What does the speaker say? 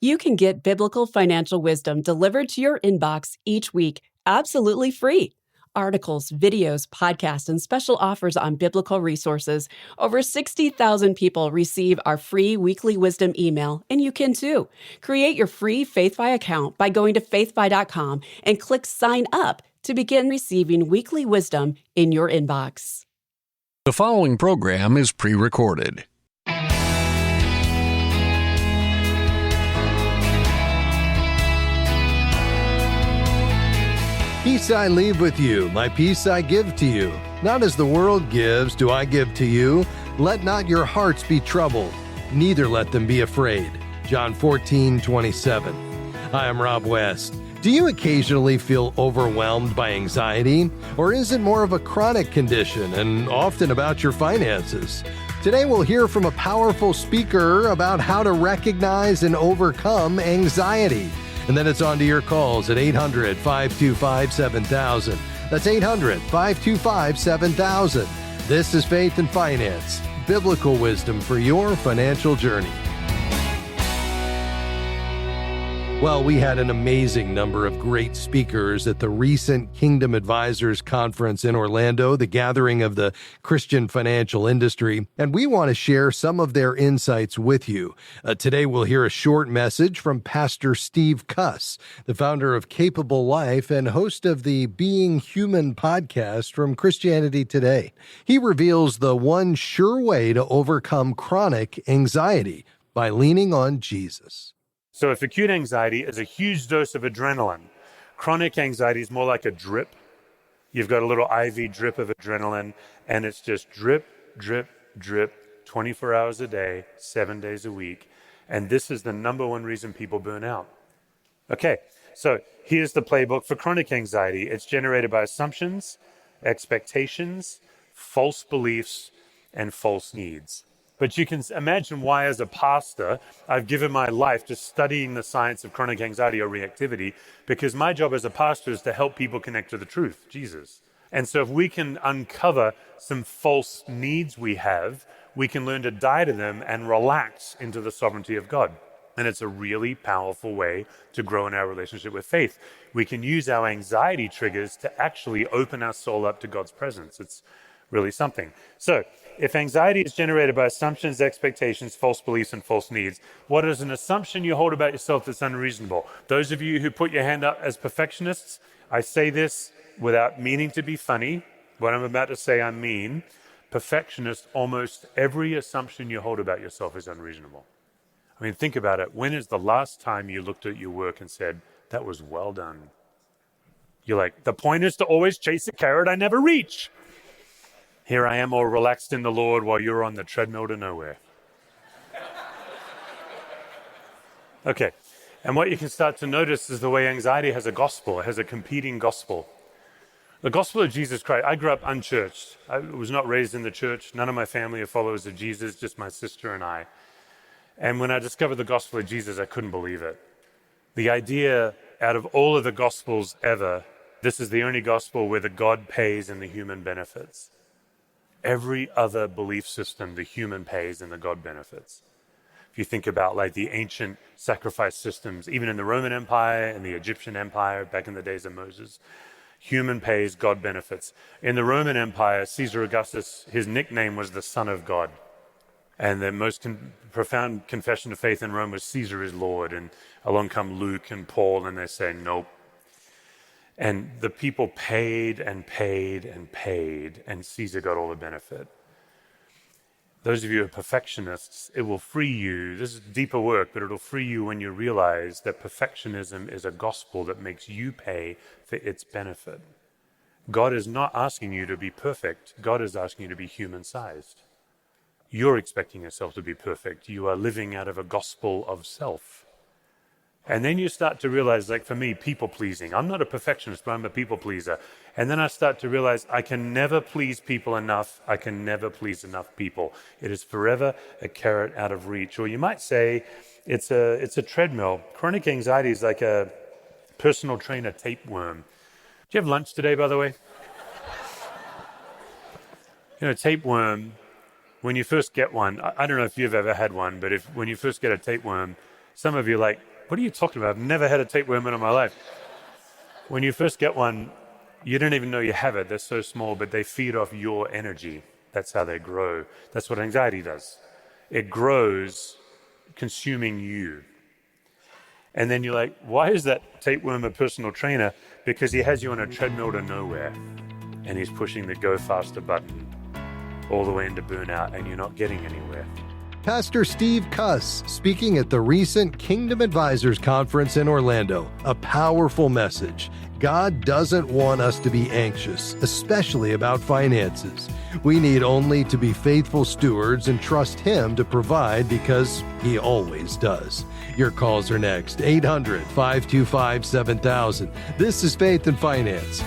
You can get biblical financial wisdom delivered to your inbox each week, absolutely free. Articles, videos, podcasts, and special offers on biblical resources. Over 60,000 people receive our free weekly wisdom email, and you can too. Create your free FaithFi account by going to faithfi.com and click Sign Up to begin receiving weekly wisdom in your inbox. The following program is pre-recorded. Peace I leave with you, my peace I give to you. Not as the world gives, do I give to you. Let not your hearts be troubled, neither let them be afraid. John 14:27. Hi, I'm Rob West. Do you occasionally feel overwhelmed by anxiety? Or is it more of a chronic condition and often about your finances? Today we'll hear from a powerful speaker about how to recognize and overcome anxiety. And then it's on to your calls at 800-525-7000. That's 800-525-7000. This is Faith and Finance, biblical wisdom for your financial journey. Well, we had an amazing number of great speakers at the recent Kingdom Advisors Conference in Orlando, the gathering of the Christian financial industry, and we want to share some of their insights with you. Today, we'll hear a short message from Pastor Steve Cuss, the founder of Capable Life and host of the Being Human podcast from Christianity Today. He reveals the one sure way to overcome chronic anxiety by leaning on Jesus. So if acute anxiety is a huge dose of adrenaline, chronic anxiety is more like a drip. You've got a little IV drip of adrenaline, and it's just drip, drip, drip, 24 hours a day, 7 days a week. And this is the number one reason people burn out. Okay, so here's the playbook for chronic anxiety. It's generated by assumptions, expectations, false beliefs, and false needs. But you can imagine why, as a pastor, I've given my life to studying the science of chronic anxiety or reactivity, because my job as a pastor is to help people connect to the truth, Jesus. And so if we can uncover some false needs we have, we can learn to die to them and relax into the sovereignty of God. And it's a really powerful way to grow in our relationship with faith. We can use our anxiety triggers to actually open our soul up to God's presence. It's really something. So if anxiety is generated by assumptions, expectations, false beliefs, and false needs, what is an assumption you hold about yourself that's unreasonable? Those of you who put your hand up as perfectionists, I say this without meaning to be funny. What I'm about to say, I mean. Perfectionists, almost every assumption you hold about yourself is unreasonable. I mean, think about it. When is the last time you looked at your work and said, that was well done? You're like, the point is to always chase a carrot I never reach. Here I am all relaxed in the Lord while you're on the treadmill to nowhere. Okay, and what you can start to notice is the way anxiety has a gospel. It has a competing gospel. The gospel of Jesus Christ. I grew up unchurched. I was not raised in the church. None of my family are followers of Jesus, just my sister and I. And when I discovered the gospel of Jesus, I couldn't believe it. The idea, out of all of the gospels ever, this is the only gospel where the God pays and the human benefits. Every other belief system, the human pays and the God benefits. If you think about like the ancient sacrifice systems, even in the Roman Empire and the Egyptian Empire back in the days of Moses, human pays, God benefits. In the Roman Empire, Caesar Augustus, his nickname was the Son of God. And the most profound confession of faith in Rome was Caesar is Lord. And along come Luke and Paul and they say, nope. And the people paid and paid and paid, and Caesar got all the benefit. Those of you who are perfectionists, it will free you. This is deeper work, but it'll free you when you realize that perfectionism is a gospel that makes you pay for its benefit. God is not asking you to be perfect. God is asking you to be human-sized. You're expecting yourself to be perfect. You are living out of a gospel of self. And then you start to realize, like for me, people-pleasing. I'm not a perfectionist, but I'm a people-pleaser. And then I start to realize I can never please people enough. I can never please enough people. It is forever a carrot out of reach. Or you might say it's a treadmill. Chronic anxiety is like a personal trainer tapeworm. Did you have lunch today, by the way? You know, tapeworm, when you first get one, I don't know if you've ever had one, but when you first get a tapeworm, some of you like, what are you talking about? I've never had a tapeworm in my life. When you first get one, you don't even know you have it. They're so small, but they feed off your energy. That's how they grow. That's what anxiety does. It grows consuming you. And then you're like, why is that tapeworm a personal trainer? Because he has you on a treadmill to nowhere. And he's pushing the go faster button all the way into burnout, and you're not getting anywhere. Pastor Steve Cuss speaking at the recent Kingdom Advisors Conference in Orlando. A powerful message. God doesn't want us to be anxious, especially about finances. We need only to be faithful stewards and trust Him to provide because He always does. Your calls are next. 800-525-7000. This is Faith and Finance.